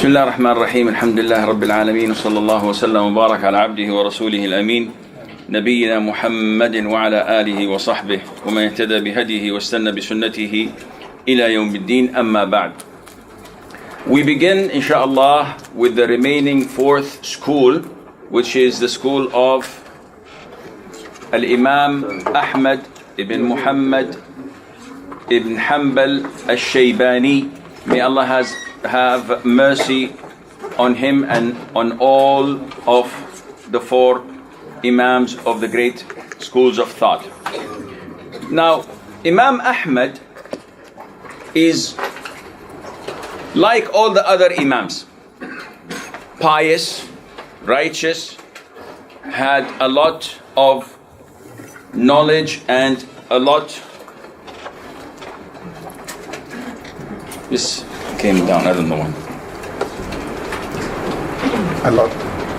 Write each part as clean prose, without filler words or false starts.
بسم الله الرحمن الرحيم الحمد لله رب العالمين وصلى الله وسلم وبارك على عبده ورسوله الأمين نبينا محمد وعلى آله وصحبه ومن اهتدى بهديه واستنى بسنته إلى يوم الدين أما بعد. We begin inshallah with the remaining fourth school, which is the school of Al-Imam Ahmad ibn Muhammad ibn Hanbal al-Shaybani. May Allah have mercy on him and on all of the four Imams of the great schools of thought. Now, Imam Ahmad is like all the other Imams, pious, righteous, had a lot of knowledge and a lot. This came down, I don't know when. A lot.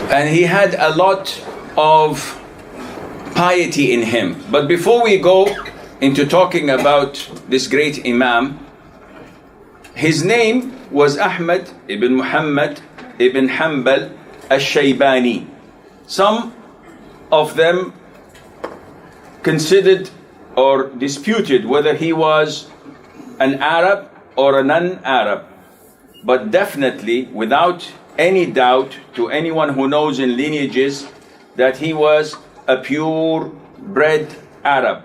And he had a lot of piety in him. But before we go into talking about this great Imam, his name was Ahmad ibn Muhammad ibn Hanbal al-Shaybani. Some of them considered or disputed whether he was an Arab or a non-Arab. But definitely, without any doubt to anyone who knows in lineages, that he was a pure-bred Arab.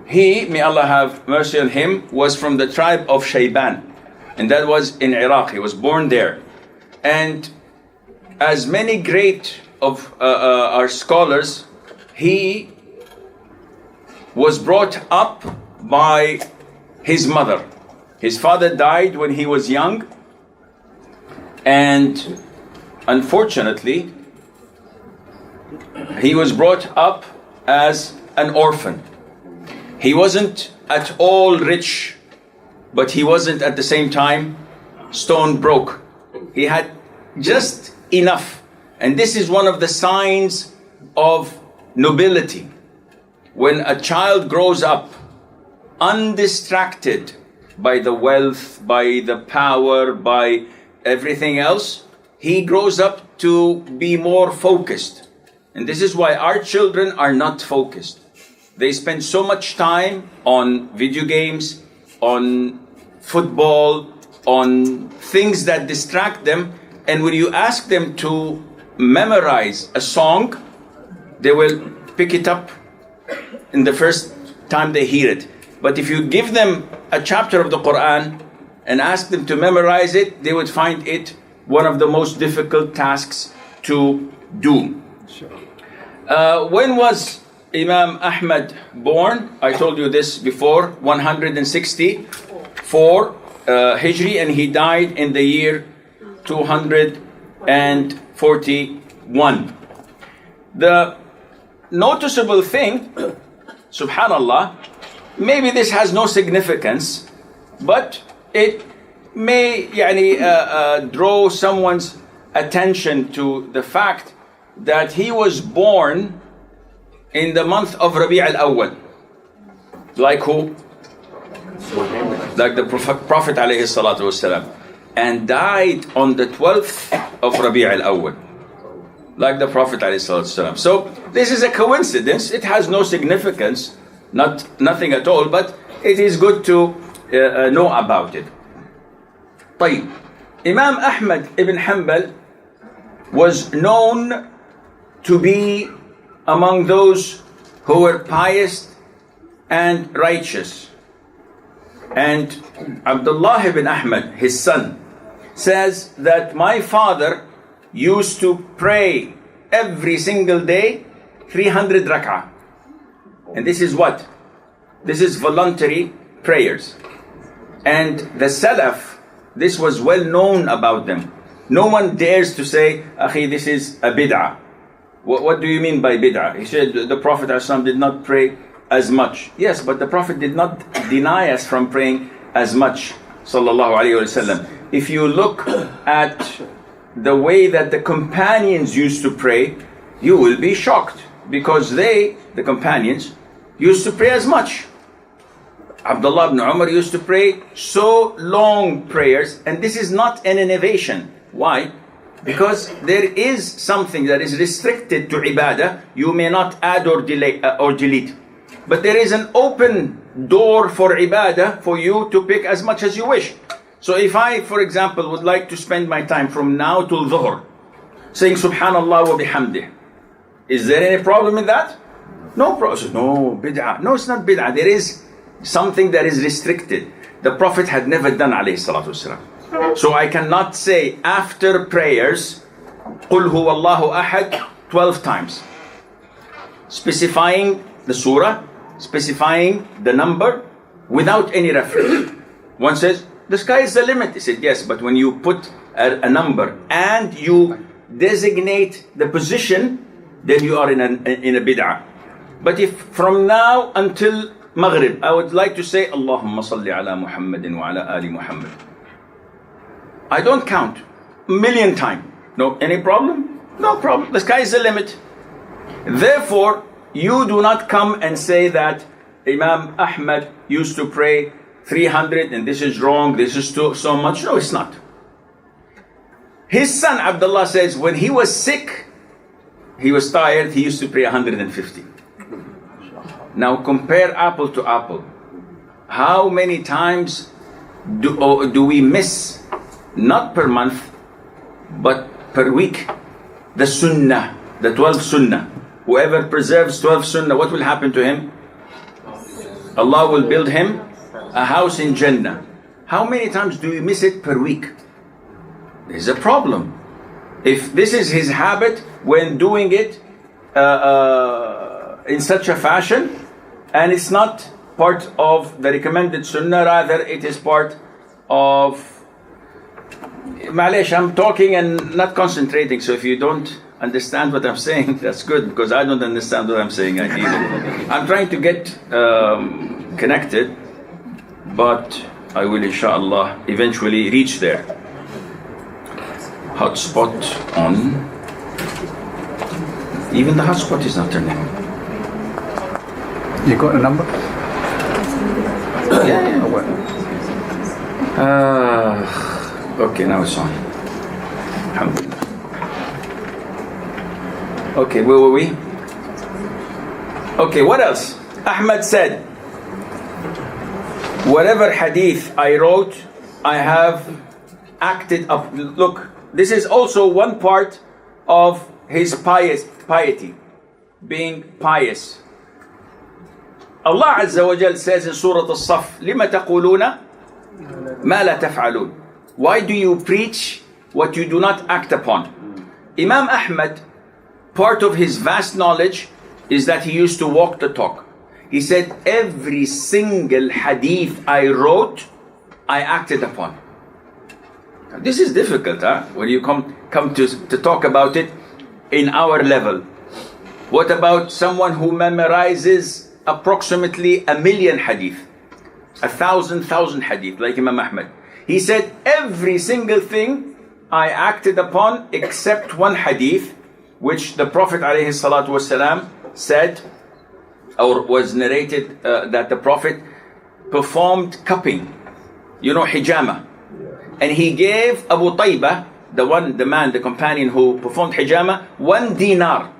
He, may Allah have mercy on him, was from the tribe of Shayban, and that was in Iraq. He was born there. And as many great of our scholars, he was brought up by his mother. His father died when he was young, and unfortunately, he was brought up as an orphan. He wasn't at all rich, but he wasn't at the same time stone broke. He had just enough. And this is one of the signs of nobility. When a child grows up undistracted by the wealth, by the power, by everything else, he grows up to be more focused. And this is why our children are not focused. They spend so much time on video games, on football, on things that distract them. And when you ask them to memorize a song, they will pick it up in the first time they hear it. But if you give them a chapter of the Quran and ask them to memorize it, they would find it one of the most difficult tasks to do. When was Imam Ahmad born? I told you this before, 164 Hijri, and he died in the year 241. The noticeable thing, subhanallah, maybe this has no significance, but it may draw someone's attention to the fact that he was born in the month of Rabi' al-Awwal. Like who? Like the Prophet alayhi salatu wasalam. And died on the 12th of Rabi' al-Awwal. Like the Prophet alayhi salatu wasalam. So this is a coincidence. It has no significance. Nothing at all, but it is good to know about it. طيب. Imam Ahmad ibn Hanbal was known to be among those who were pious and righteous. And Abdullah ibn Ahmad, his son, says that my father used to pray every single day 300 rak'ah. And this is what? This is voluntary prayers. And the Salaf, this was well known about them. No one dares to say, Akhi, this is a bid'ah. What do you mean by bid'ah? He said the Prophet ﷺ did not pray as much. Yes, but the Prophet did not deny us from praying as much. Sallallahu Alaihi Wasallam. If you look at the way that the companions used to pray, you will be shocked. Because they, the companions, used to pray as much. Abdullah ibn Umar used to pray so long prayers, and this is not an innovation. Why? Because there is something that is restricted to ibadah, you may not add or delete. But there is an open door for ibadah for you to pick as much as you wish. So if I, for example, would like to spend my time from now till Dhuhr saying Subhanallah wa bihamdih, is there any problem in that? No problem. No, bid'ah. No, it's not bid'ah. There is something that is restricted. The Prophet had never done, alayhi salatu wasalam. So I cannot say after prayers, Qul huwa Allahu ahad 12 times. Specifying the surah, specifying the number without any reference. One says, the sky is the limit. He said, yes, but when you put a number and you designate the position, then you are in a bid'ah. But if from now until Maghrib, I would like to say, Allahumma salli ala Muhammadin wa ala ali Muhammad, I don't count. A million times. No, any problem? No problem. The sky is the limit. Therefore, you do not come and say that Imam Ahmad used to pray 300 and this is wrong, this is so much. No, it's not. His son Abdullah says when he was sick, he was tired, he used to pray 150. Now compare apple to apple. How many times do we miss, not per month, but per week, the sunnah, the 12 sunnah? Whoever preserves 12 sunnah, what will happen to him? Allah will build him a house in Jannah. How many times do we miss it per week? There's a problem. If this is his habit when doing it in such a fashion, and it's not part of the recommended sunnah, rather it is part of... Malish, I'm talking and not concentrating, so if you don't understand what I'm saying, that's good, because I don't understand what I'm saying. I'm trying to get connected, but I will inshallah eventually reach there. Hotspot on. Even the hotspot is not turning. You got a number? Yeah. Okay, now it's on. Alhamdulillah. Okay, where were we? Okay, what else? Ahmad said, whatever hadith I wrote, I have acted up. Look, this is also one part of his piety, being pious. Allah Azza wa Jal says in Surah Al-Saf, لِمَ تَقُولُونَ مَا لَا تَفْعَلُونَ. Why do you preach what you do not act upon? Imam Ahmad, part of his vast knowledge is that he used to walk the talk. He said, every single hadith I wrote, I acted upon. Now, this is difficult, when you come to talk about it in our level. What about someone who memorizes approximately 1,000,000 hadith, 1,000 hadith, like Imam Ahmad? He said, every single thing I acted upon except one hadith, which the Prophet ﷺ said, or was narrated that the Prophet performed cupping, hijama. And he gave Abu Taybah, the companion who performed hijama, 1 dinar.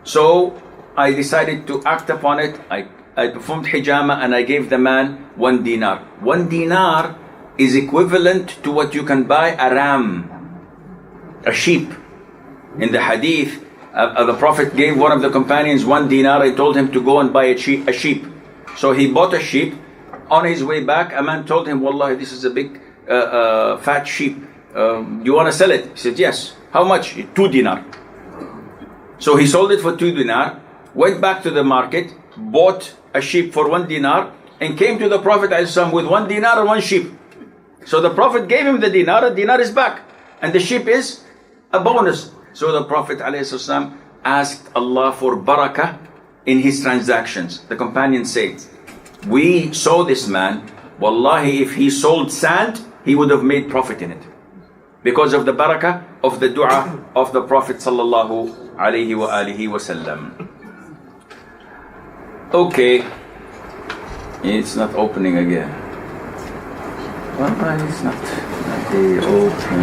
So I decided to act upon it. I performed hijama and I gave the man 1 dinar. 1 dinar is equivalent to what you can buy a ram, a sheep. In the hadith, the Prophet gave one of the companions 1 dinar. I told him to go and buy a sheep. So he bought a sheep. On his way back, a man told him, Wallahi, this is a big fat sheep. Do you want to sell it? He said, yes. How much? 2 dinar. So he sold it for 2 dinar, went back to the market, bought a sheep for 1 dinar, and came to the Prophet ﷺ with 1 dinar and 1 sheep. So the Prophet gave him the dinar is back, and the sheep is a bonus. So the Prophet ﷺ asked Allah for barakah in his transactions. The companions say, we saw this man, wallahi, if he sold sand, he would have made profit in it. Because of the barakah of the dua of the Prophet sallallahu alaihi wa alihi wasallam. Okay. It's not opening again. Why is not open?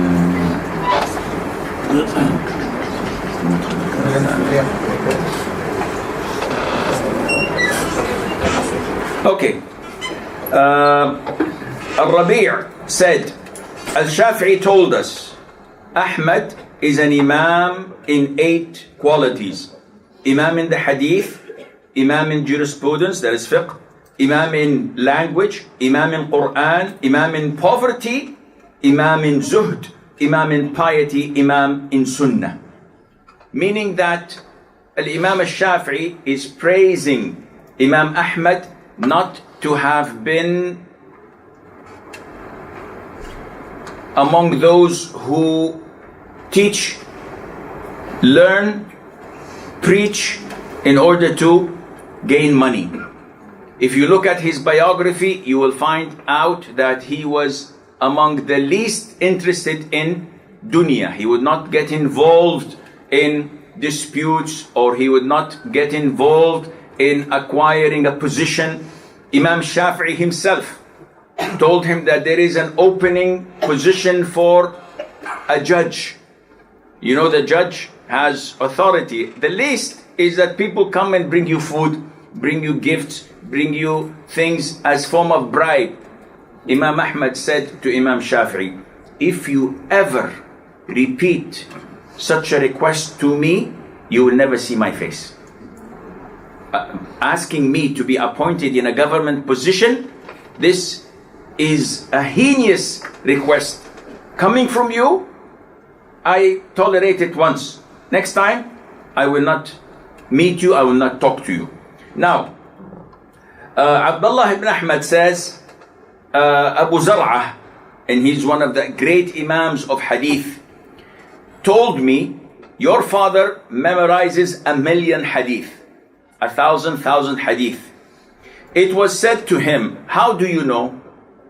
Okay. Al-Rabi' said, Al-Shafi'i told us, Ahmad is an Imam in 8 qualities. Imam in the Hadith, Imam in jurisprudence, that is Fiqh, Imam in language, Imam in Quran, Imam in poverty, Imam in Zuhd, Imam in piety, Imam in Sunnah. Meaning that Al-Imam Al-Shafi'i is praising Imam Ahmad not to have been among those who teach, learn, preach in order to gain money. If you look at his biography, you will find out that he was among the least interested in dunya. He would not get involved in disputes, or he would not get involved in acquiring a position. Imam Shafi'i himself told him that there is an opening position for a judge. You know, the judge has authority. The least is that people come and bring you food, bring you gifts, bring you things as form of bribe. Imam Ahmad said to Imam Shafi'i, if you ever repeat such a request to me, you will never see my face. Asking me to be appointed in a government position, this is a heinous request. Coming from you, I tolerate it once. Next time, I will not meet you, I will not talk to you. Now, Abdullah ibn Ahmad says, Abu Zar'ah, and he's one of the great Imams of Hadith, told me, your father memorizes 1,000,000 Hadith, 1,000 Hadith. It was said to him, how do you know?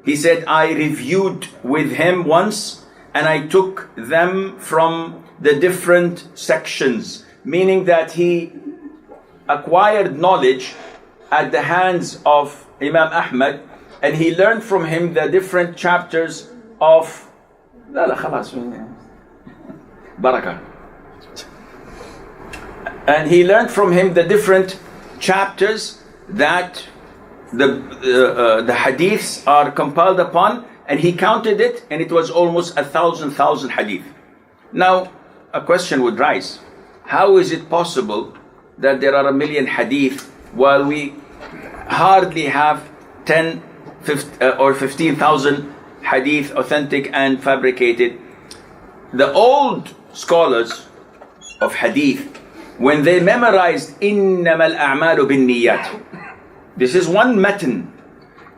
He said, I reviewed with him once and I took them from the different sections, meaning that he acquired knowledge at the hands of Imam Ahmad, and he learned from him the different chapters of Barakah. And he learned from him the different chapters that the hadiths are compiled upon, and he counted it, and it was almost 1,000 hadith. Now, a question would rise. How is it possible that there are 1,000,000 hadith while we hardly have 10 or 15,000 hadith authentic and fabricated? The old scholars of hadith, when they memorized إِنَّمَا الْأَعْمَالُ بِالنِّيَّاتِ, this is one matan,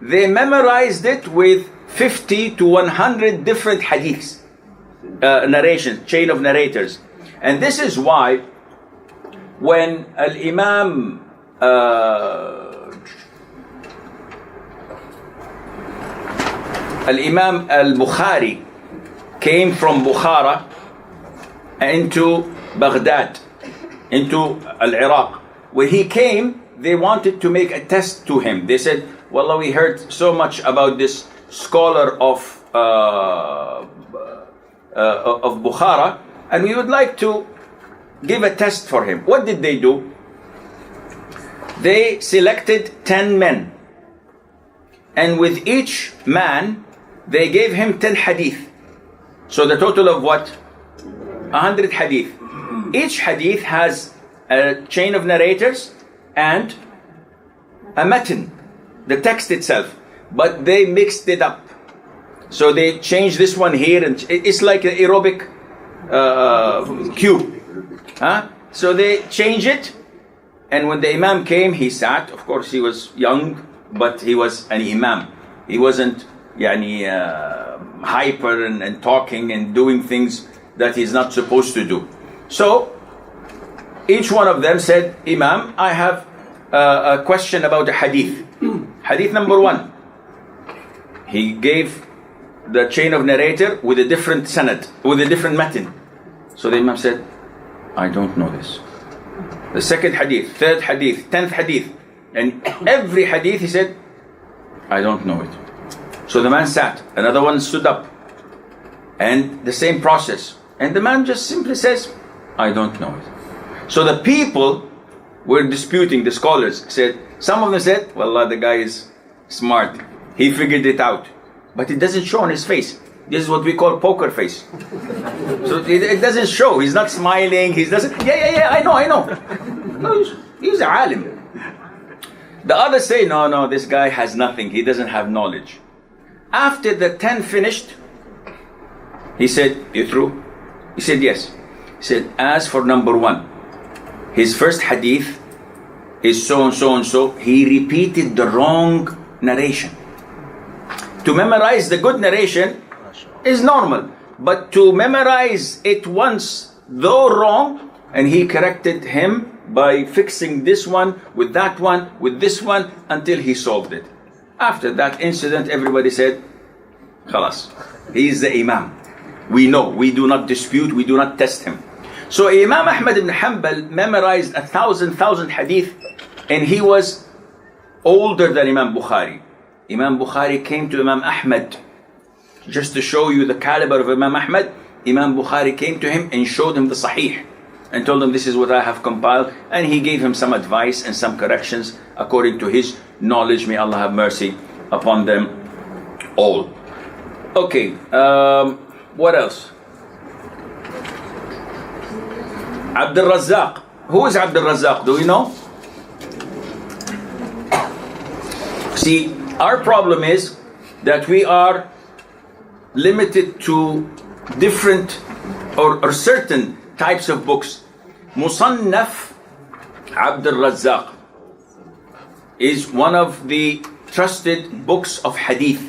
they memorized it with 50 to 100 different hadiths, narrations, chain of narrators. And this is why when Al-Imam Al-Bukhari came from Bukhara into Baghdad, into Al-Iraq. When he came, they wanted to make a test to him. They said, Wallah, we heard so much about this scholar of Bukhara, and we would like to give a test for him. What did they do? They selected 10 men, and with each man they gave him 10 hadith. So the total of what? 100 hadith. Each hadith has a chain of narrators and a matan, the text itself, but they mixed it up. So they changed this one here, and it's like an aerobic cube. So they changed it, and when the Imam came, he sat. Of course, he was young, but he was an Imam. He wasn't hyper and talking and doing things that he's not supposed to do. So each one of them said, Imam, I have a question about a hadith. Hadith number 1. He gave the chain of narrator with a different sanad, with a different matan. So the Imam said, I don't know this. The second hadith, third hadith, 10th hadith, and every hadith he said, I don't know it. So the man sat, another one stood up, and the same process. And the man just simply says, I don't know it. So the people were disputing, the scholars said, some of them said, Wallah, the guy is smart. He figured it out. But it doesn't show on his face. This is what we call poker face. So it doesn't show. He's not smiling. He doesn't, yeah, I know. No, he's a alim. The others say, no, this guy has nothing. He doesn't have knowledge. After the 10 finished, he said, you through? He said, yes. He said, as for number 1, his first hadith is so and so and so. He repeated the wrong narration. To memorize the good narration is normal, but to memorize it once, though wrong, and he corrected him by fixing this one with that one with this one until he solved it. After that incident, everybody said, Khalas, he is the Imam. We know, we do not dispute, we do not test him. So Imam Ahmad ibn Hanbal memorized 1,000 hadith, and he was older than Imam Bukhari. Imam Bukhari came to Imam Ahmad, just to show you the caliber of Imam Ahmad. Imam Bukhari came to him and showed him the Sahih and told him, this is what I have compiled, and he gave him some advice and some corrections according to his knowledge. May Allah have mercy upon them all. Okay, what else? Abdul Razzaq. Who is Abdul Razzaq? Do we know? See, our problem is that we are limited to different or certain types of books. Musannaf Abdul Razzaq is one of the trusted books of hadith.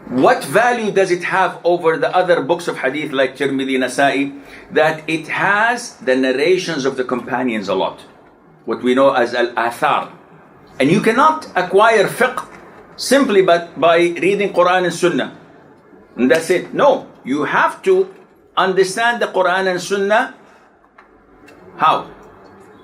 What value does it have over the other books of hadith like Tirmidhi, Nasa'i? That it has the narrations of the companions a lot. What we know as al-athar. And you cannot acquire fiqh simply but by reading Quran and Sunnah. And that's it. No, you have to understand the Quran and Sunnah. How?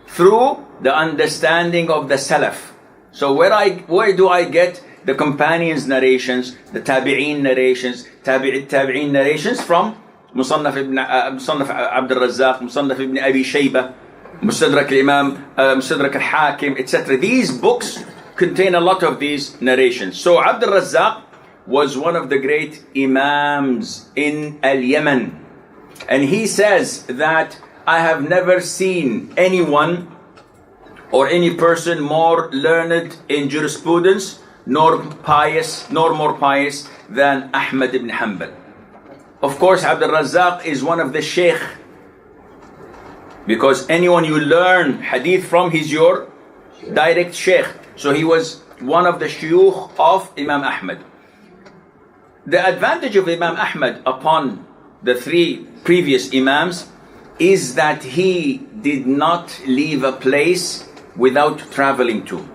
Through the understanding of the Salaf. So where do I get the companions' narrations, the tabi'een narrations, tabi'een narrations from? Musannaf Abdul Razzaq, Musannaf ibn Abi Shaybah, Mustadrak al-Imam, Mustadrak al-Hakim, etc. These books contain a lot of these narrations. So Abdul Razzaq was one of the great Imams in Yemen. And he says that I have never seen anyone or any person more learned in jurisprudence nor more pious than Ahmad ibn Hanbal. Of course, Abdul Razzaq is one of the Sheikh, because anyone you learn hadith from, he's your direct Sheikh. So he was one of the shuyukh of Imam Ahmad. The advantage of Imam Ahmad upon the 3 previous Imams is that he did not leave a place without traveling to.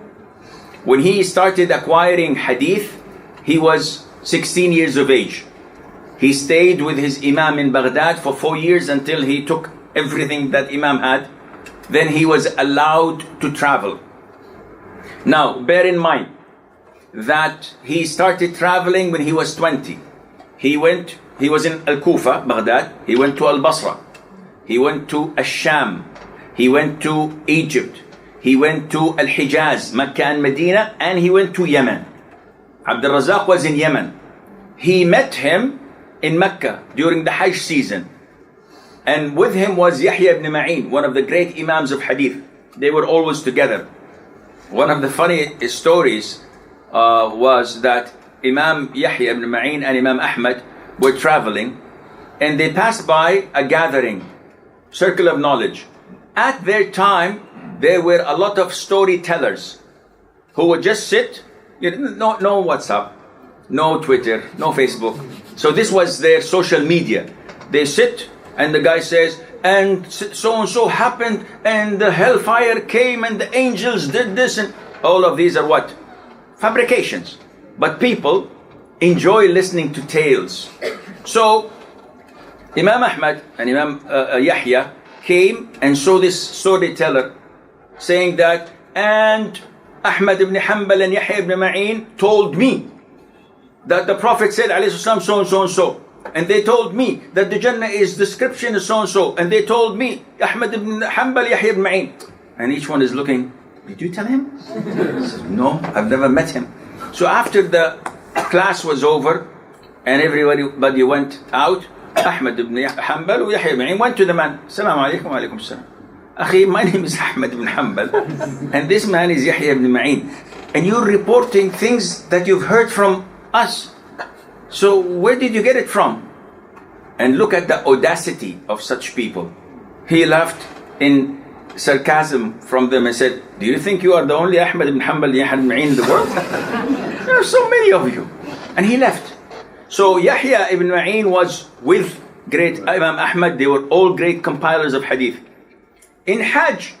When he started acquiring hadith, he was 16 years of age. He stayed with his Imam in Baghdad for 4 years until he took everything that Imam had. Then he was allowed to travel. Now, bear in mind that he started traveling when he was 20. He was in Al-Kufa, Baghdad. He went to Al-Basra. He went to Al-Sham. He went to Egypt. He went to Al-Hijaz, Mecca and Medina, and he went to Yemen. Abdul Razzaq was in Yemen. He met him in Mecca during the Hajj season. And with him was Yahya ibn Ma'in, one of the great Imams of Hadith. They were always together. One of the funny stories was that Imam Yahya ibn Ma'in and Imam Ahmad were traveling, and they passed by a gathering, circle of knowledge. At their time, there were a lot of storytellers who would just sit, no WhatsApp, no Twitter, no Facebook. So this was their social media. They sit and the guy says, and so happened, and the hellfire came, and the angels did this, and all of these are what? Fabrications. But people enjoy listening to tales. So Imam Ahmad and Imam Yahya came and saw this storyteller saying that, and Ahmad ibn Hanbal and Yahya ibn Ma'in told me. that the Prophet said, alayhi salam, so and so and so. And they told me that the Jannah is description is so and so. And they told me, Ahmad ibn Hanbal, Yahya ibn Ma'in. And each one is looking, did you tell him? He says, no, I've never met him. So after the class was over and everybody went out, Ahmad ibn Hanbal and Yahya ibn Ma'in went to the man. Assalamu alaikum wa alaikum assalam. Akhi, my name is Ahmad ibn Hanbal and this man is Yahya ibn Ma'in. And you're reporting things that you've heard from us. So where did you get it from? And look at the audacity of such people. He laughed in sarcasm from them and said, do you think you are the only Ahmad ibn Hanbal Yahya ibn Ma'in in the world? There are so many of you. And he left. So Yahya ibn Ma'in was with great Imam Ahmad. They were all great compilers of hadith. In Hajj,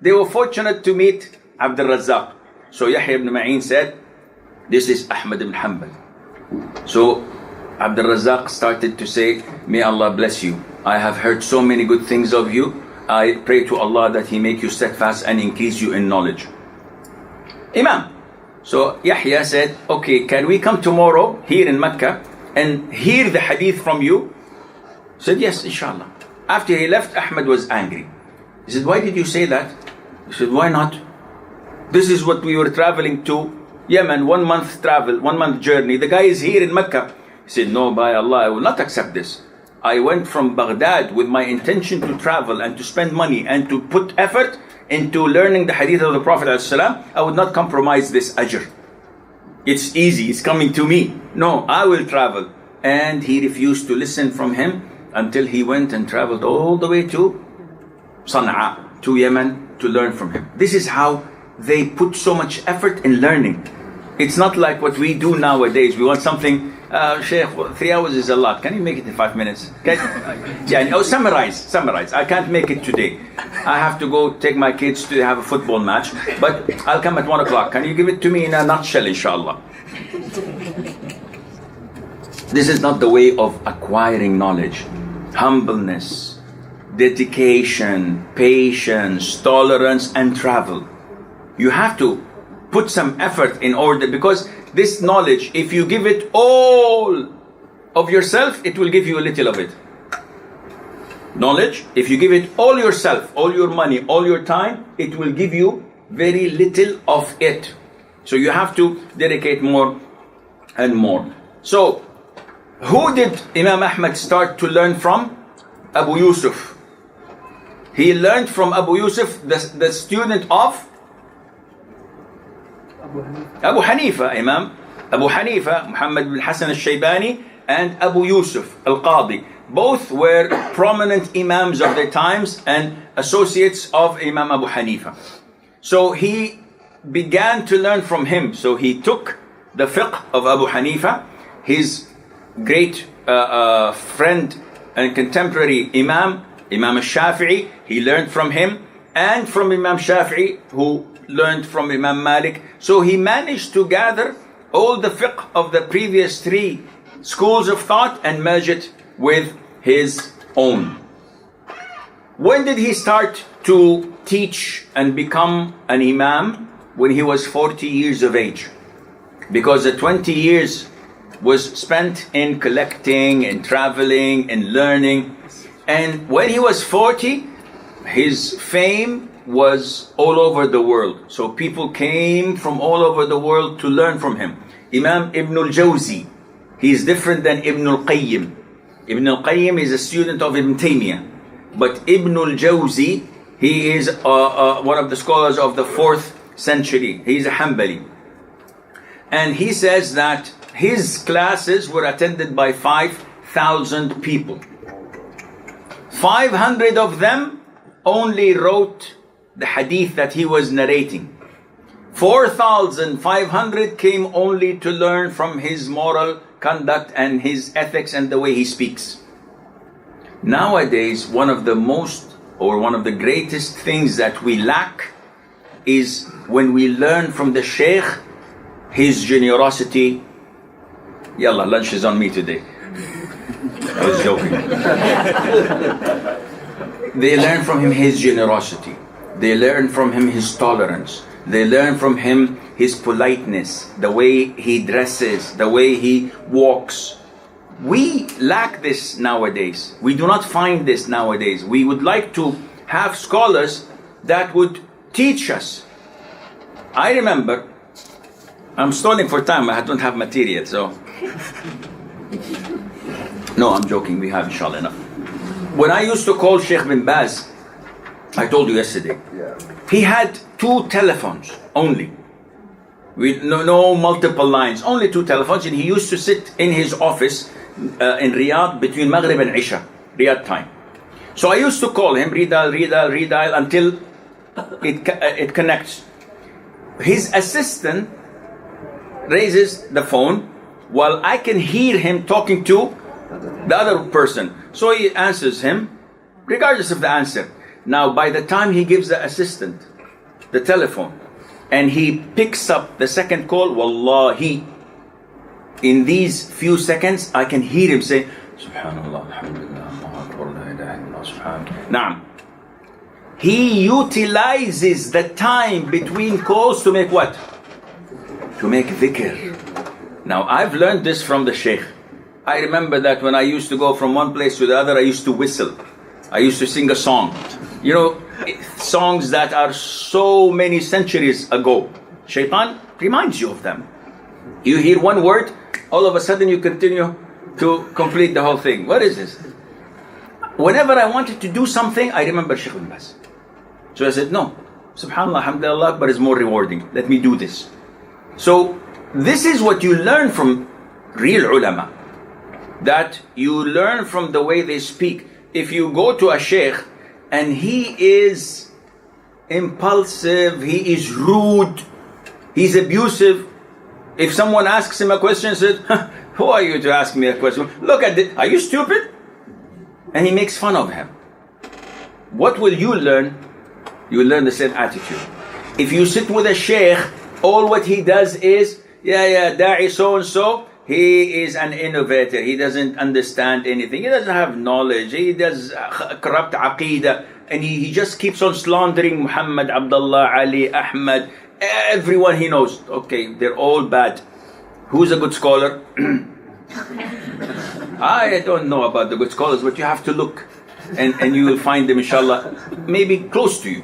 they were fortunate to meet Abdul Razzaq. So Yahya ibn Ma'in said, this is Ahmad ibn Hanbal. So Abdul Razzaq started to say, may Allah bless you. I have heard so many good things of you. I pray to Allah that He make you steadfast and increase you in knowledge. Imam. So Yahya said, okay, can we come tomorrow here in Mecca and hear the hadith from you? He said, yes, inshallah. After he left, Ahmad was angry. He said, why did you say that? He said, why not? This is what we were traveling to Yemen, 1 month travel, 1 month journey. The guy is here in Mecca. He said, no, by Allah, I will not accept this. I went from Baghdad with my intention to travel and to spend money and to put effort into learning the hadith of the Prophet ﷺ. I would not compromise this ajr. It's easy, it's coming to me. No, I will travel. And he refused to listen from him until he went and traveled all the way to Sana'a, to Yemen, to learn from him. This is how they put so much effort in learning. It's not like what we do nowadays. We want something, Sheikh, 3 hours is a lot. Can you make it in 5 minutes? Summarize. I can't make it today. I have to go take my kids to have a football match, but I'll come at 1 o'clock. Can you give it to me in a nutshell, inshallah? This is not the way of acquiring knowledge. Humbleness, dedication, patience, tolerance, and travel. You have to put some effort in order, because this knowledge, if you give it all of yourself, it will give you a little of it. Knowledge, if you give it all yourself, all your money, all your time, it will give you very little of it. So you have to dedicate more and more. So, who did Imam Ahmad start to learn from? Abu Yusuf. He learned from Abu Yusuf, the student of Abu Hanifa, Imam Abu Hanifa, Muhammad bin Hassan al-Shaybani, and Abu Yusuf al-Qadi. Both were prominent Imams of their times and associates of Imam Abu Hanifa. So he began to learn from him. So he took the fiqh of Abu Hanifa, his great friend and contemporary Imam al-Shafi'i, he learned from him, and from Imam Shafi'i, who learned from Imam Malik. So he managed to gather all the fiqh of the previous 3 schools of thought and merge it with his own. When did he start to teach and become an Imam? When he was 40 years of age. Because the 20 years was spent in collecting and traveling and learning. And when he was 40, his fame was all over the world. So people came from all over the world to learn from him. Imam Ibn al-Jawzi, he is different than Ibn al-Qayyim. Ibn al-Qayyim is a student of Ibn Taymiyyah. But Ibn al-Jawzi, he is one of the scholars of the 4th century. He is a Hanbali. And he says that his classes were attended by 5,000 people. 500 of them only wrote the hadith that he was narrating. 4,500 came only to learn from his moral conduct and his ethics and the way he speaks. Nowadays, one of the greatest things that we lack is when we learn from the Sheikh his generosity. Yalla, lunch is on me today. I was joking. They learn from him his generosity. They learn from him his tolerance. They learn from him his politeness, the way he dresses, the way he walks. We lack this nowadays. We do not find this nowadays. We would like to have scholars that would teach us. I remember, I'm stalling for time, I don't have material, so. No, I'm joking, we have inshallah enough. When I used to call Sheikh bin Baz, I told you yesterday, he had 2 telephones only. With no multiple lines, only 2 telephones, and he used to sit in his office in Riyadh between Maghrib and Isha, Riyadh time. So I used to call him, redial until it connects. His assistant raises the phone while I can hear him talking to the other person. So he answers him, regardless of the answer. Now, by the time he gives the assistant the telephone and he picks up the second call, wallahi, in these few seconds, I can hear him say, Subhanallah, Alhamdulillah, Allahu Akbar, la ilaha illallah, Subhanallah. Naam. He utilizes the time between calls to make what? To make dhikr. Now, I've learned this from the Sheikh. I remember that when I used to go from one place to the other, I used to whistle. I used to sing a song. You know, songs that are so many centuries ago. Shaitan reminds you of them. You hear one word, all of a sudden you continue to complete the whole thing. What is this? Whenever I wanted to do something, I remember Sheikh bin Baz. So I said, no, Subhanallah, Alhamdulillah, but it's more rewarding. Let me do this. So this is what you learn from real ulama. That you learn from the way they speak. If you go to a sheikh and he is impulsive, he is rude, he's abusive. If someone asks him a question, he says, who are you to ask me a question? Look at this, are you stupid? And he makes fun of him. What will you learn? You will learn the same attitude. If you sit with a sheikh, all what he does is, da'i so-and-so, he is an innovator. He doesn't understand anything. He doesn't have knowledge. He does corrupt aqidah. And he just keeps on slandering Muhammad, Abdullah, Ali, Ahmad. Everyone he knows. Okay, they're all bad. Who's a good scholar? I don't know about the good scholars, but you have to look. And you will find them, inshallah, maybe close to you.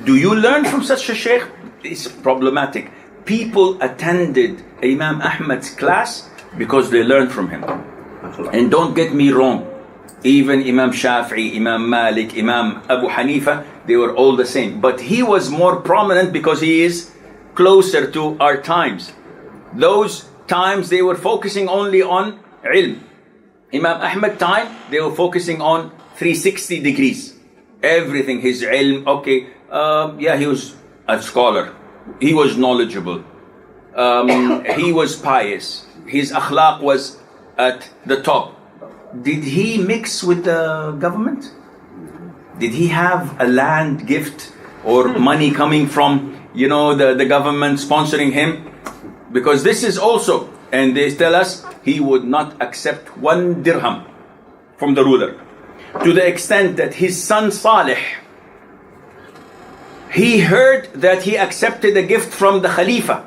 Do you learn from such a sheikh? It's problematic. People attended Imam Ahmad's class because they learned from him. And don't get me wrong, even Imam Shafi'i, Imam Malik, Imam Abu Hanifa, they were all the same. But he was more prominent because he is closer to our times. Those times they were focusing only on ilm. Imam Ahmad time, they were focusing on 360 degrees. Everything, his ilm, okay, he was a scholar. He was knowledgeable. He was pious. His akhlaq was at the top. Did he mix with the government? Did he have a land gift or money coming from, the government sponsoring him? Because this is also, and they tell us, he would not accept 1 dirham from the ruler. To the extent that his son Salih, he heard that he accepted a gift from the Khalifa.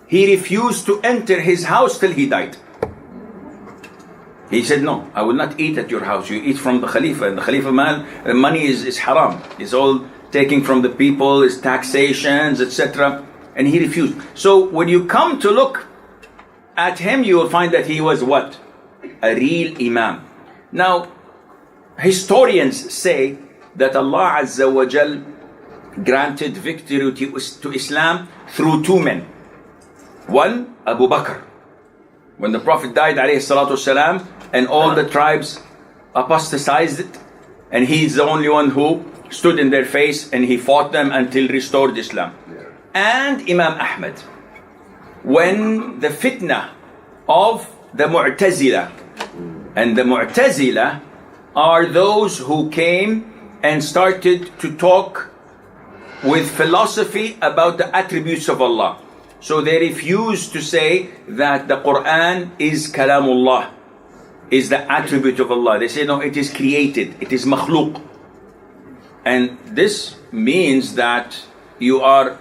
He refused to enter his house till he died. He said, no, I will not eat at your house. You eat from the Khalifa. And the Khalifa money is haram. It's all taking from the people, it's taxations, etc. And he refused. So when you come to look at him, you will find that he was what? A real Imam. Now, historians say that Allah Azza wa Jal granted victory to Islam through 2 men. One, Abu Bakr. When the Prophet died, alayhi salatu wasalam, and all the tribes apostatized it, and he's the only one who stood in their face and he fought them until restored Islam. And Imam Ahmad. When the fitna of the Mu'tazila, and the Mu'tazila are those who came and started to talk with philosophy about the attributes of Allah. So they refuse to say that the Quran is Kalamullah, is the attribute of Allah. They say no, it is created, it is makhluq. And this means that you are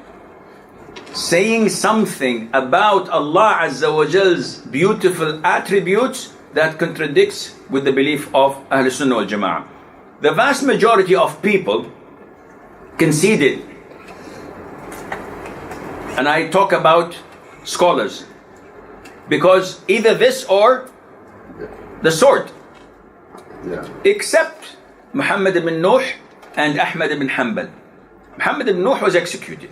saying something about Allah Azza wa Jal's beautiful attributes that contradicts with the belief of Ahl Sunnah wal Jama'ah. The vast majority of people conceded, and I talk about scholars, because either this or the sword, except Muhammad ibn Nuh and Ahmad ibn Hanbal. Muhammad ibn Nuh was executed,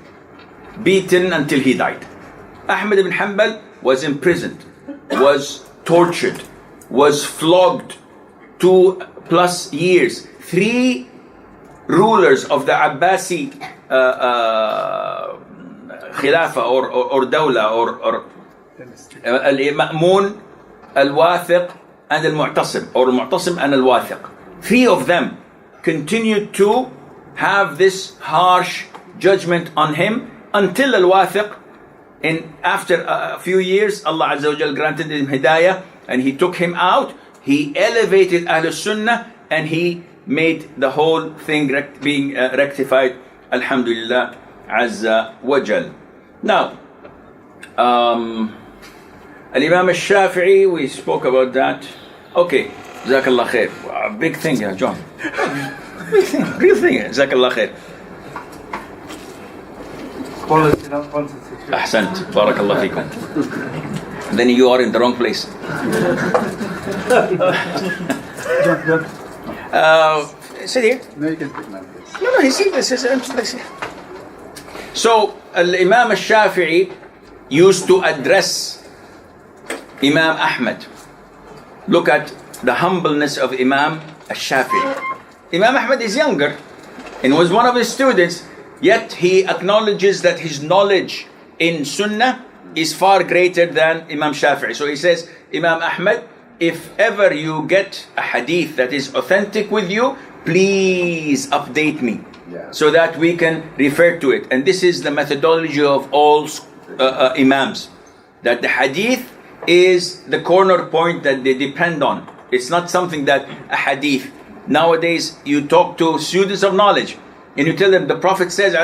beaten until he died. Ahmad ibn Hanbal was imprisoned, was tortured, was flogged 2+ years. 3 rulers of the Abbasi Khilafah or Dawla or Al-Ma'mun, Al-Wathiq and Al-Mu'tasim, or Al-Mu'tasim and Al-Wathiq. 3 of them continued to have this harsh judgment on him until Al-Wathiq, after a few years, Allah Azza wa Jal granted him hidayah and he took him out. He elevated Ahl Sunnah and he made the whole thing being rectified. Alhamdulillah Azza wa Jal. Now, Al-Imam al-Shafi'i, we spoke about that. Okay, Jazakallah khair. Wow, big thing, yeah, John. Big thing, real thing, Jazakallah khair. Quality, not quantity. Ahsant, barakallah fikum. Then you are in the wrong place. Sit here. No, you can pick my place. No, he's here. This is empty place here. So, Imam al-Shafi'i used to address Imam Ahmad. Look at the humbleness of Imam al-Shafi'i. Imam Ahmad is younger and was one of his students, yet he acknowledges that his knowledge in Sunnah is far greater than Imam Shafi'i. So he says, Imam Ahmad, if ever you get a hadith that is authentic with you, please update me so that we can refer to it. And this is the methodology of all Imams, that the hadith is the corner point that they depend on. It's not something that a hadith. Nowadays, you talk to students of knowledge and you tell them the Prophet says,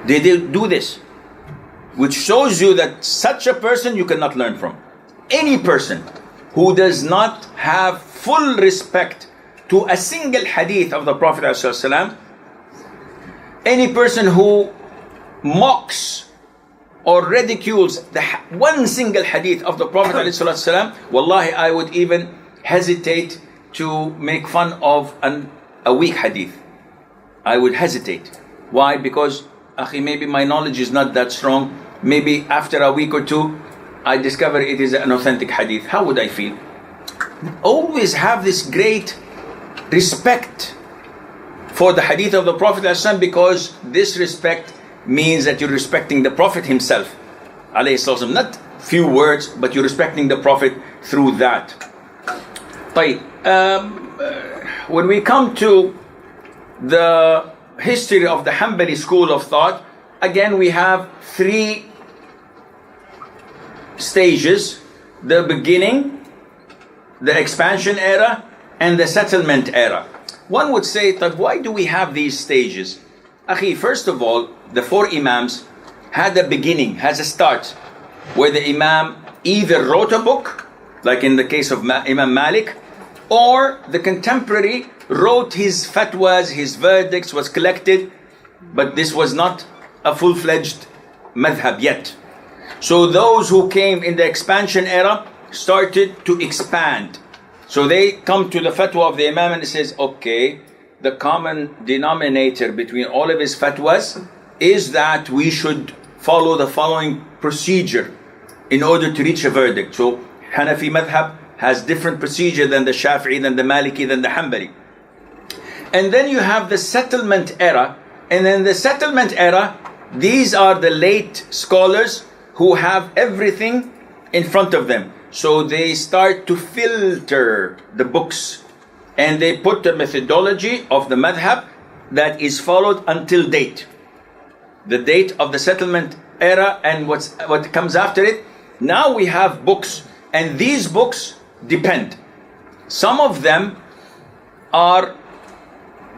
they do this, which shows you that such a person you cannot learn from. Any person who does not have full respect to a single hadith of the Prophet ﷺ, any person who mocks or ridicules the one single hadith of the Prophet ﷺ, wallahi, I would even hesitate to make fun of a weak hadith. I would hesitate. Why? Because maybe my knowledge is not that strong. Maybe after a week or two, I discover it is an authentic hadith. How would I feel? Always have this great respect for the hadith of the Prophet ﷺ, because this respect means that you're respecting the Prophet himself. Not few words, but you're respecting the Prophet through that. When we come to the history of the Hanbali school of thought, again we have 3 stages: the beginning, the expansion era, and the settlement era. One would say, why do we have these stages? First of all, the 4 Imams had a beginning, has a start, where the Imam either wrote a book, like in the case of Imam Malik, or the contemporary wrote his fatwas, his verdicts was collected, but this was not a full-fledged madhab yet. So those who came in the expansion era started to expand. So they come to the fatwa of the Imam and it says, okay, the common denominator between all of his fatwas is that we should follow the following procedure in order to reach a verdict. So Hanafi madhab has different procedure than the Shafi'i, than the Maliki, than the Hanbali. And then you have the settlement era. And in the settlement era, these are the late scholars who have everything in front of them. So they start to filter the books and they put the methodology of the madhab that is followed until date. The date of the settlement era and what comes after it. Now we have books, and these books depend. Some of them are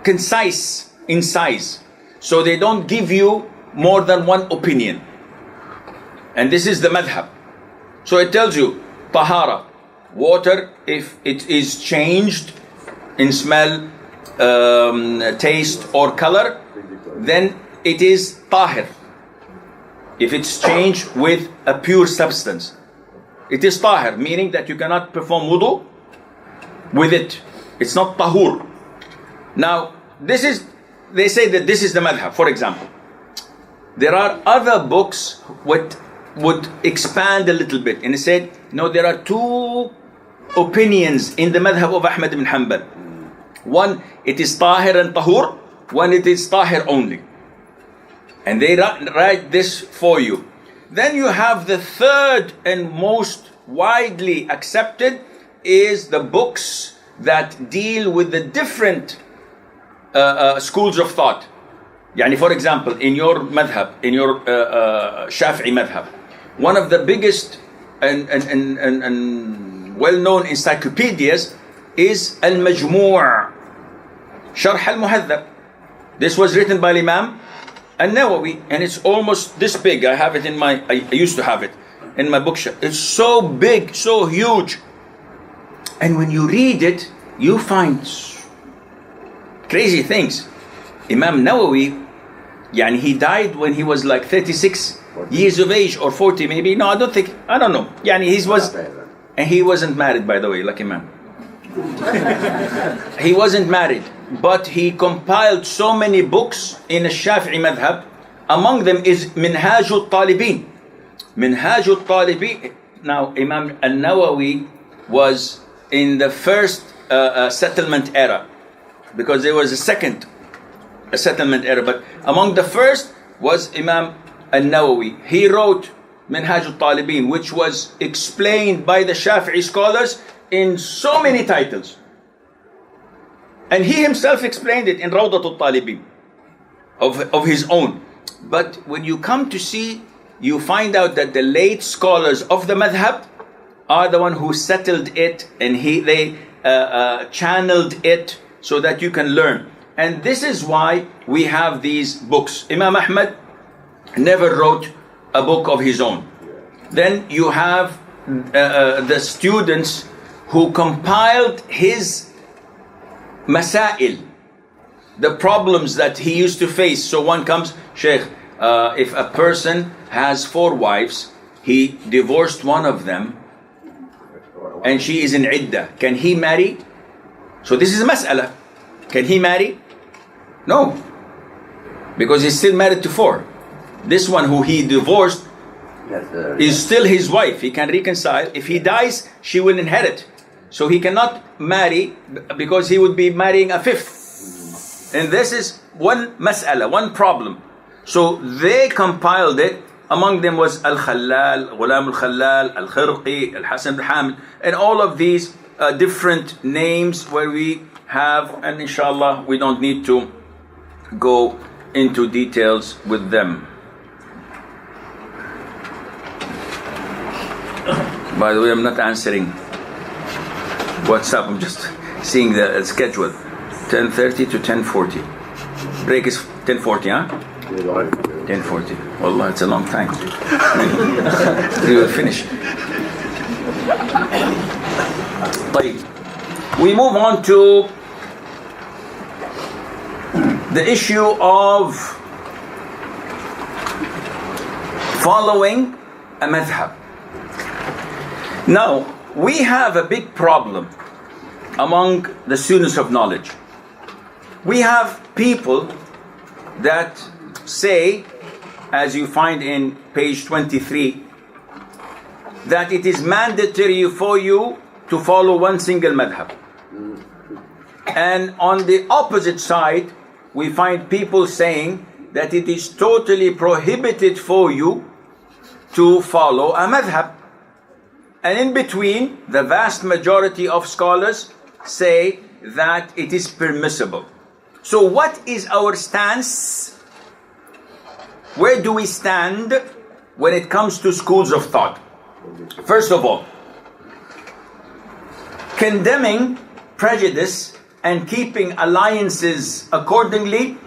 concise in size, so they don't give you more than one opinion. And this is the madhab. So it tells you, tahara, water, if it is changed in smell, taste or color, then it is tahir. If it's changed with a pure substance, it is tahir, meaning that you cannot perform wudu with it. It's not tahur. Now, they say that this is the madhab. For example, there are other books which would expand a little bit, and it said, no, there are two opinions in the madhab of Ahmad ibn Hanbal. One, it is tahir and tahur. One, it is tahir only. And they write this for you. Then you have the third and most widely accepted is the books that deal with the different schools of thought. Yani, for example, in your madhab, in your Shafi'i madhab, one of the biggest and well-known encyclopedias is Al-Majmu' Sharh Al-Muhadhab. This was written by Imam An-Nawawi, and it's almost this big. I have it in my, I used to have it in my bookshelf. It's so big, so huge. And when you read it, you find crazy things. Imam Nawawi, yani he died when he was like 36 years of age, or 40 maybe. No, I don't know. Yani and he wasn't married, by the way, like Imam. He wasn't married, but he compiled so many books in a Shafi'i madhab. Among them is Minhajul Talibin. Minhajul Talibin. Now, Imam An-Nawawi was in the first settlement era, because there was a second settlement era, but among the first was Imam An-Nawawi. He wrote Minhajul Talibin, which was explained by the Shafi'i scholars in so many titles. And he himself explained it in Rawdatul Talibin of his own. But when you come to see, you find out that the late scholars of the madhab are the one who settled it, and they channeled it so that you can learn. And this is why we have these books. Imam Ahmad never wrote a book of his own. Then you have the students who compiled his masail, the problems that he used to face. So one comes, Sheikh, if a person has 4 wives, he divorced one of them, and she is in iddah, can he marry? So this is a mas'ala. Can he marry? No, because he's still married to 4. This one who he divorced is still his wife. He can reconcile. If he dies, she will inherit. So he cannot marry, because he would be marrying a 5th. And this is one mas'ala, one problem. So they compiled it. Among them was Al-Khallal, Ghulam Al-Khallal, Al-Khirqi, Al-Hasan Al-Hamid, and all of these different names where we have, and inshallah we don't need to go into details with them. By the way, I'm not answering WhatsApp, I'm just seeing the schedule. 10:30 to 10:40. Break is 10:40, huh? 10:40. Wallah, it's a long time. We will finish. We move on to the issue of following a madhab. Now, we have a big problem among the students of knowledge. We have people that say, as you find in page 23, that it is mandatory for you to follow one single madhab. And on the opposite side, we find people saying that it is totally prohibited for you to follow a madhab. And in between, the vast majority of scholars say that it is permissible. So what is our stance? Where do we stand when it comes to schools of thought? First of all, condemning prejudice and keeping alliances accordingly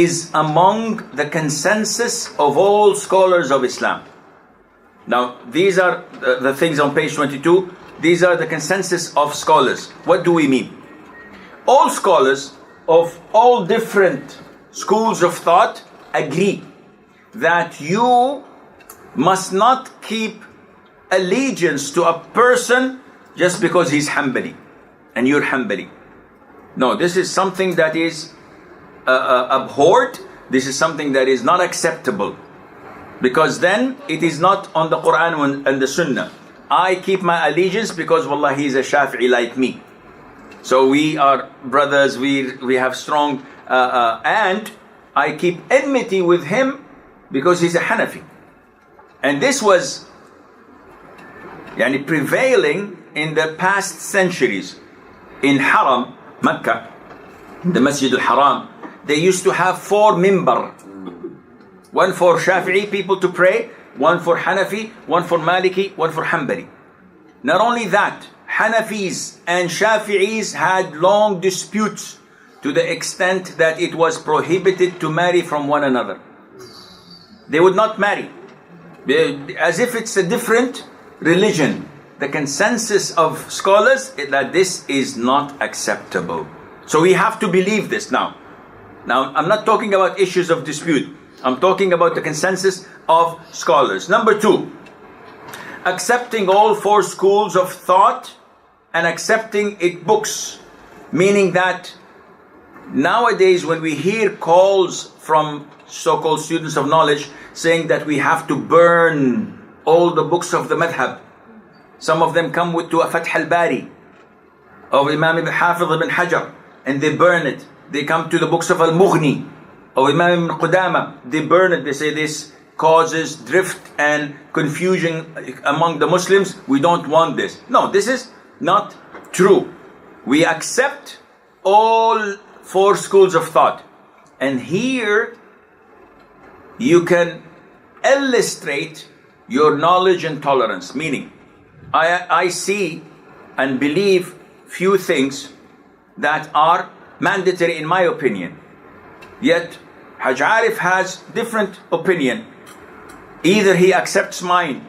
is among the consensus of all scholars of Islam. Now, these are the things on page 22. These are the consensus of scholars. What do we mean? All scholars of all different schools of thought agree that you must not keep allegiance to a person just because he's Hanbali and you're Hanbali. No, this is something that is abhorred. This is something that is not acceptable, because then it is not on the Quran and the Sunnah. I keep my allegiance because wallah, he's a Shafi'i like me, so we are brothers, we have strong and I keep enmity with him because he's a Hanafi. And this was prevailing in the past centuries. In Haram, Mecca, the Masjid al-Haram, they used to have 4 mimbar. One for Shafi'i people to pray, one for Hanafi, one for Maliki, one for Hanbali. Not only that, Hanafis and Shafi'is had long disputes to the extent that it was prohibited to marry from one another. They would not marry, as if it's a different religion. The consensus of scholars is that this is not acceptable. So we have to believe this now. Now, I'm not talking about issues of dispute. I'm talking about the consensus of scholars. Number 2, accepting all 4 schools of thought and accepting its books. Meaning that nowadays when we hear calls from so-called students of knowledge saying that we have to burn all the books of the madhab. Some of them come to a Fath al-Bari of Imam ibn Hafiz ibn Hajar and they burn it. They come to the books of Al-Mughni of Imam ibn Qudama, they burn it. They say this causes drift and confusion among the Muslims. We don't want this. No, this is not true. We accept all 4 schools of thought. And here you can illustrate your knowledge and tolerance. Meaning, I see and believe few things that are mandatory in my opinion. Yet Haj Arif has different opinion. Either he accepts mine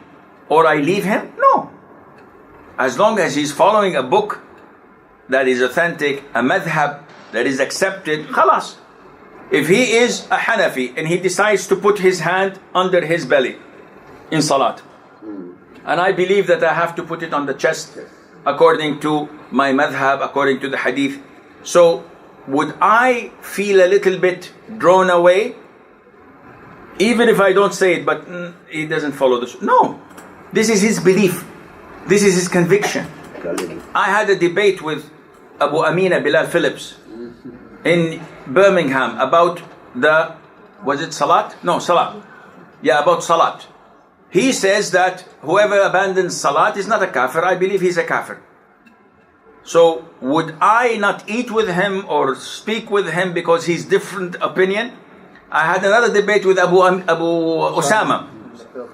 or I leave him. No. As long as he's following a book that is authentic, a madhab that is accepted, khalas. If he is a Hanafi and he decides to put his hand under his belly in salat, and I believe that I have to put it on the chest according to my madhab, according to the hadith, so would I feel a little bit drawn away? Even if I don't say it, but he doesn't follow this. No, this is his belief. This is his conviction. I had a debate with Abu Amina Bilal Phillips in Birmingham about was it Salat? No, Salat. Yeah, about Salat. He says that whoever abandons Salat is not a kafir. I believe he's a kafir. So would I not eat with him or speak with him because he's different opinion? I had another debate with Abu Osama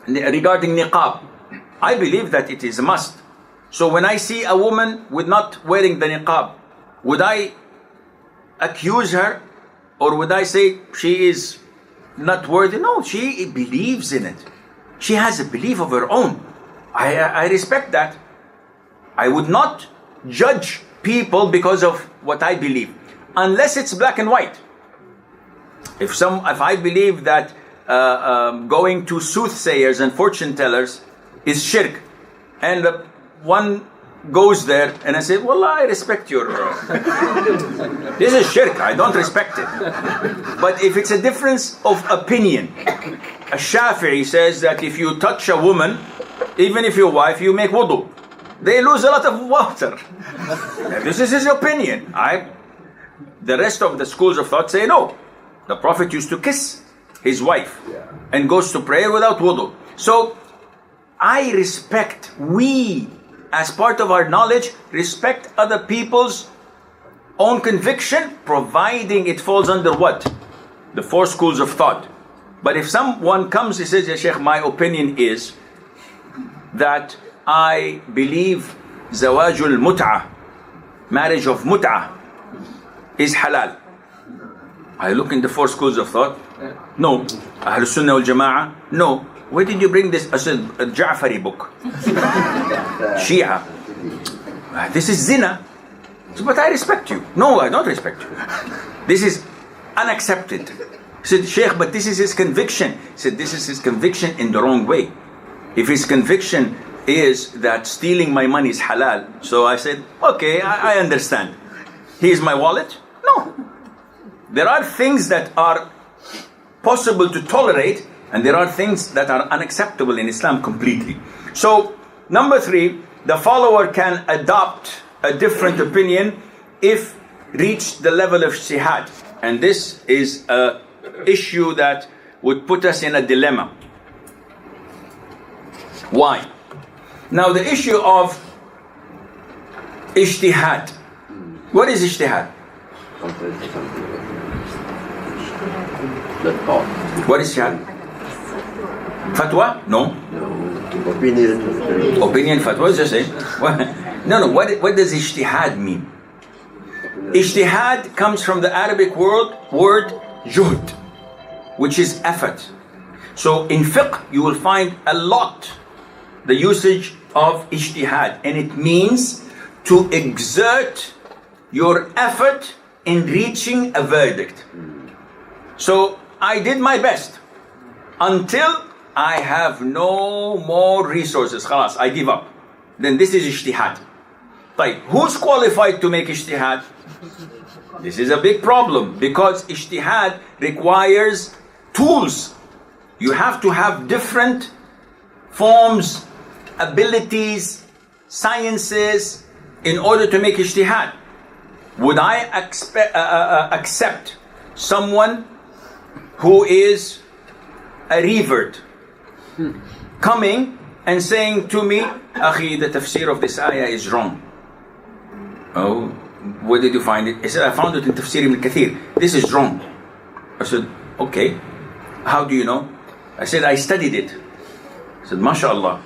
regarding niqab. I believe that it is a must. So when I see a woman with not wearing the niqab, would I accuse her or would I say she is not worthy? No, she believes in it. She has a belief of her own. I respect that. I would not judge people because of what I believe, unless it's black and white. If I believe that going to soothsayers and fortune tellers is shirk, and one goes there and I say, well, I respect your this is shirk, I don't respect it. But if it's a difference of opinion, a Shafi'i says that if you touch a woman, even if your wife, you make wudu, they lose a lot of water. This is his opinion. The rest of the schools of thought say no. The Prophet used to kiss his wife and goes to prayer without wudu. So I respect, we as part of our knowledge, respect other people's own conviction, providing it falls under what? The 4 schools of thought. But if someone comes, he says, Ya Sheikh, my opinion is that I believe zawajul mut'ah, marriage of mut'ah, is halal. I look in the four schools of thought. No. Ahl Sunnah wal Jama'ah. No. Where did you bring this? I said, a Ja'fari book. Shia. This is zina. So, but I respect you. No, I don't respect you. This is unaccepted. He said, Sheikh, but this is his conviction. He said, this is his conviction in the wrong way. If his conviction is that stealing my money is halal, so I said, okay, I understand. Here's my wallet? No. There are things that are possible to tolerate, and there are things that are unacceptable in Islam completely. So, number 3, the follower can adopt a different opinion if reached the level of ijtihad. And this is an issue that would put us in a dilemma. Why? Now, the issue of ijtihad. What is ijtihad? What is ijtihad? Fatwa? No. Opinion, fatwa is just saying. No. What does ijtihad mean? Ijtihad comes from the Arabic word juhd, which is effort. So in fiqh, you will find a lot the usage of ijtihad, and it means to exert your effort in reaching a verdict. So I did my best until I have no more resources. Khalas, I give up. Then this is ijtihad. Like, who's qualified to make ijtihad? This is a big problem, because ijtihad requires tools. You have to have different forms, abilities, sciences in order to make ijtihad. Would I accept someone who is a revert coming and saying to me, Akhi, the tafsir of this ayah is wrong? Oh, where did you find it? He said, I found it in Tafsir ibn Kathir. This is wrong. I said, okay. How do you know? I said, I studied it. He said, MashaAllah.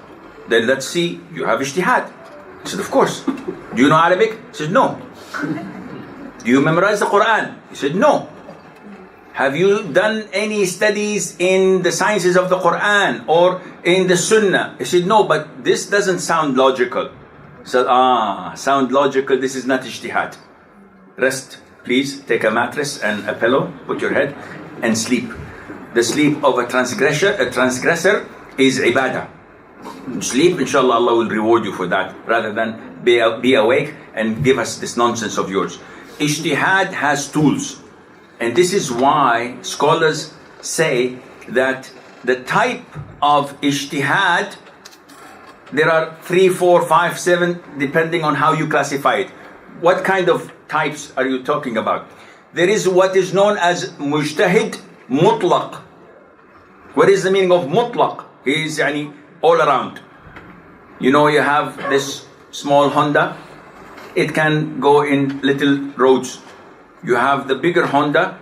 Then let's see, you have ijtihad. He said, of course. Do you know Arabic? He said, no. Do you memorize the Quran? He said, no. Have you done any studies in the sciences of the Quran or in the Sunnah? He said, no, but this doesn't sound logical. He said, sound logical, this is not ijtihad. Rest, please, take a mattress and a pillow, put your head, and sleep. The sleep of a transgressor is ibadah. Sleep, inshallah, Allah will reward you for that, rather than be awake and give us this nonsense of yours. Ijtihad has tools. And this is why scholars say that the type of ijtihad, there are 3, 4, 5, 7, depending on how you classify it. What kind of types are you talking about? There is what is known as mujtahid mutlaq. What is the meaning of mutlaq? He is all around. You know, you have this small Honda. It can go in little roads. You have the bigger Honda.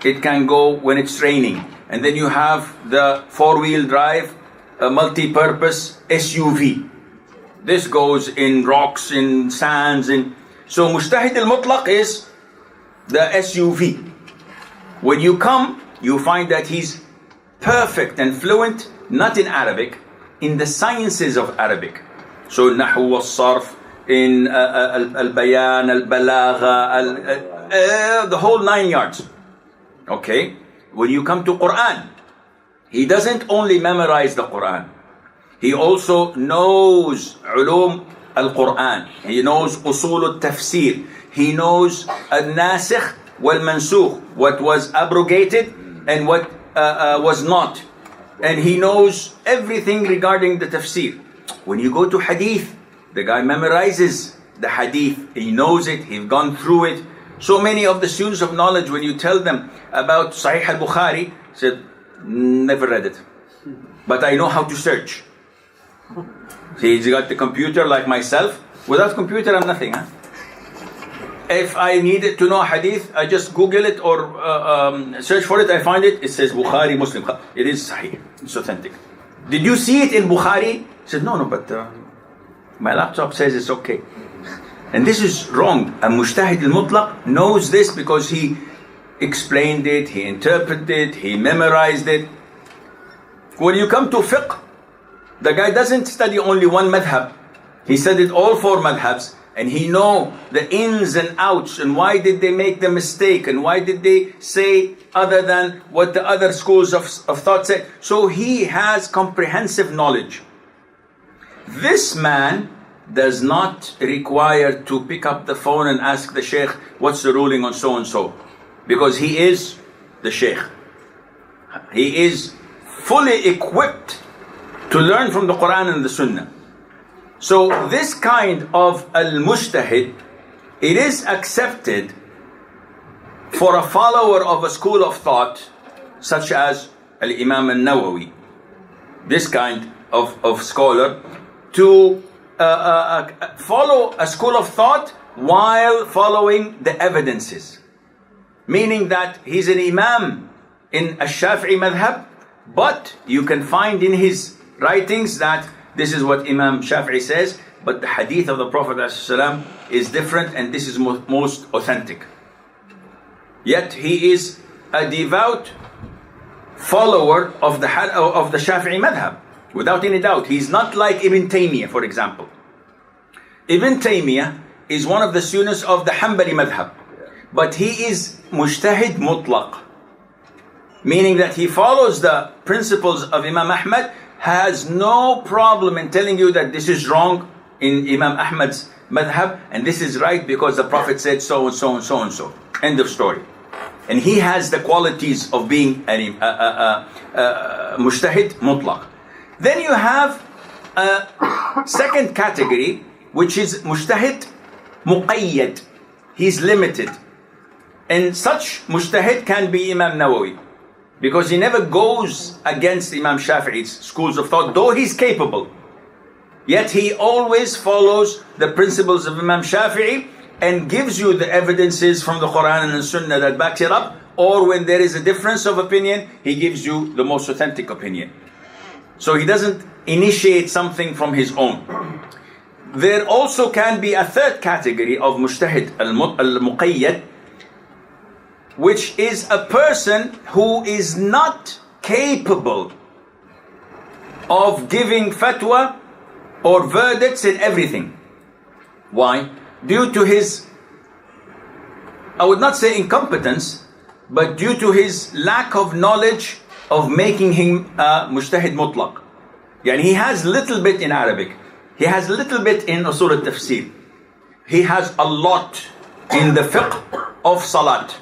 It can go when it's raining. And then you have the 4-wheel drive, a multi-purpose SUV. This goes in rocks, in sands. So Mujtahid al-Mutlaq is the SUV. When you come, you find that he's perfect and fluent, not in Arabic, in the sciences of Arabic. So Nahu wal-Sarf, in al-Bayan, al-Balagha, the whole 9 yards. Okay? When you come to Quran, he doesn't only memorize the Quran. He also knows ulum al-Quran. He knows usul al-tafsir. He knows al-nasikh wal-mansukh, what was abrogated and what was not. And he knows everything regarding the tafsir. When you go to hadith, the guy memorizes the hadith. He knows it. He's gone through it. So many of the students of knowledge, when you tell them about Sahih al-Bukhari, said, never read it. But I know how to search. He's got the computer like myself. Without computer, I'm nothing. Huh? If I needed to know hadith, I just Google it or search for it. I find it. It says Bukhari, Muslim. It is Sahih. It's authentic. Did you see it in Bukhari? I said, no, but my laptop says it's okay. And this is wrong. A Mujtahid al-Mutlaq knows this because he explained it, he interpreted it, he memorized it. When you come to fiqh, the guy doesn't study only one madhab. He studied all four madhabs, and he know the ins and outs, and why did they make the mistake, and why did they say other than what the other schools of thought said. So he has comprehensive knowledge. This man does not require to pick up the phone and ask the sheikh, what's the ruling on so and so? Because he is the sheikh. He is fully equipped to learn from the Quran and the Sunnah. So this kind of al-mujtahid, it is accepted for a follower of a school of thought such as al-Imam al-Nawawi, this kind of scholar, to follow a school of thought while following the evidences. Meaning that he's an imam in a Shafi'i madhab, but you can find in his writings that this is what Imam Shafi'i says, but the hadith of the Prophet ﷺ is different, and this is most authentic. Yet he is a devout follower of the Shafi'i madhab, without any doubt. He's not like Ibn Taymiyyah, for example. Ibn Taymiyyah is one of the students of the Hanbali madhab, but he is mujtahid mutlaq, meaning that he follows the principles of Imam Ahmad, has no problem in telling you that this is wrong in Imam Ahmad's madhab, and this is right because the Prophet said so and so and so and so. End of story. And he has the qualities of being a mujtahid mutlaq. Then you have a second category, which is mujtahid muqayyad. He's limited. And such mujtahid can be Imam Nawawi, because he never goes against Imam Shafi'i's schools of thought, though he's capable. Yet he always follows the principles of Imam Shafi'i and gives you the evidences from the Quran and the Sunnah that backs it up, or when there is a difference of opinion, he gives you the most authentic opinion. So he doesn't initiate something from his own. There also can be a third category of mujtahid al-muqayyad, which is a person who is not capable of giving fatwa or verdicts in everything. Why? Due to his, I would not say incompetence, but due to his lack of knowledge of making him mujtahid mutlaq. Yani he has little bit in Arabic, he has little bit in usul al-tafsir, he has a lot in the fiqh of salat.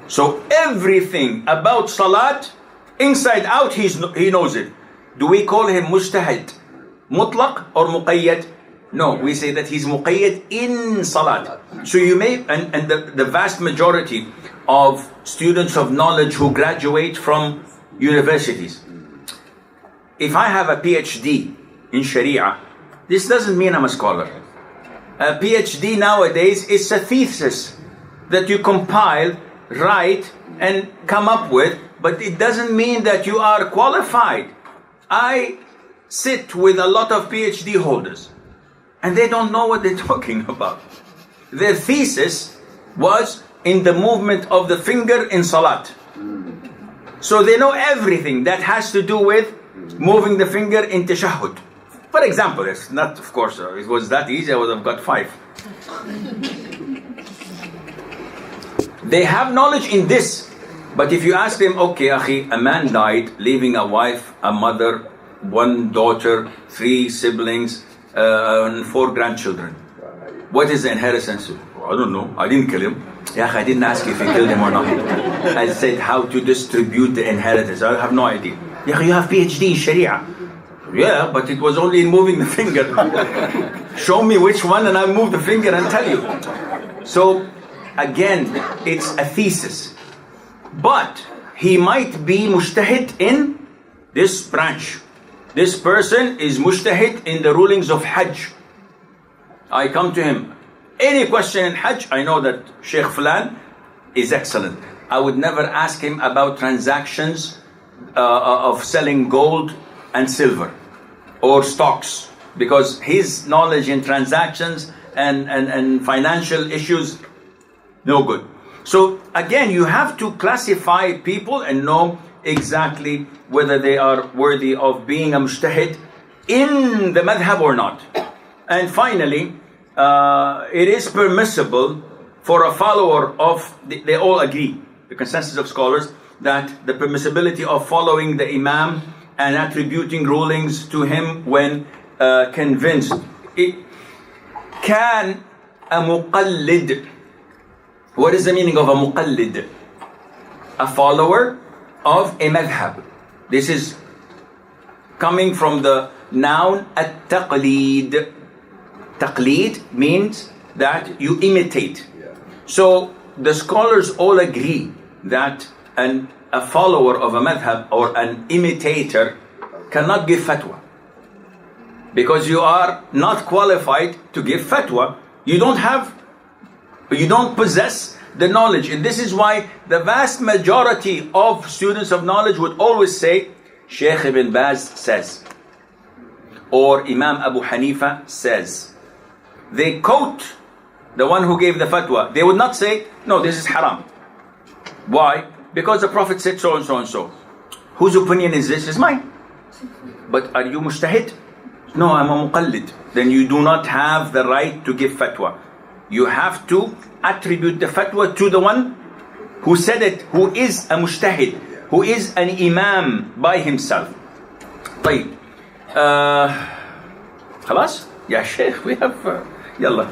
So everything about salat, inside out, he knows it. Do we call him mujtahid mutlaq or muqayyad? No, we say that he's muqayyad in salat. So you may, and the vast majority of students of knowledge who graduate from universities, if I have a PhD in Sharia, this doesn't mean I'm a scholar. A PhD nowadays is a thesis that you compile, write, and come up with, but it doesn't mean that you are qualified. I sit with a lot of PhD holders, and they don't know what they're talking about. Their thesis was in the movement of the finger in salat. So they know everything that has to do with moving the finger in tashahhud. For example, it's not, of course, if it was that easy, I would have got 5. They have knowledge in this, but if you ask them, okay, akhi, a man died, leaving a wife, a mother, 1 daughter, 3 siblings, and 4 grandchildren. What is the inheritance? I don't know. I didn't kill him. Yeah, I didn't ask if he killed him or not. I said how to distribute the inheritance. I have no idea. Yeah, you have PhD in Sharia. Yeah, but it was only in moving the finger. Show me which one and I'll move the finger and tell you. So, again, it's a thesis. But he might be mujtahid in this branch. This person is mujtahid in the rulings of Hajj. I come to him. Any question in Hajj, I know that Sheikh Fulan is excellent. I would never ask him about transactions of selling gold and silver or stocks, because his knowledge in transactions and financial issues, no good. So again, you have to classify people and know exactly whether they are worthy of being a mujtahid in the madhab or not. And finally, it is permissible for a follower of, they all agree, the consensus of scholars, that the permissibility of following the Imam and attributing rulings to him when convinced. It can a muqallid. What is the meaning of a muqallid? A follower of a madhab. This is coming from the noun at-taqleed. Taqleed means that you imitate. So the scholars all agree that a follower of a madhab or an imitator cannot give fatwa, because you are not qualified to give fatwa. You don't possess the knowledge. And this is why the vast majority of students of knowledge would always say, Sheikh Ibn Baz says, or Imam Abu Hanifa says. They quote the one who gave the fatwa. They would not say, no, this is haram. Why? Because the Prophet said so and so and so. Whose opinion is this? Is mine. But are you mujtahid? No, I'm a muqallid. Then you do not have the right to give fatwa. You have to attribute the fatwa to the one who said it, who is a mujtahid, who is an imam by himself. طيب. خلاص؟ يا شيخ, we have يلا.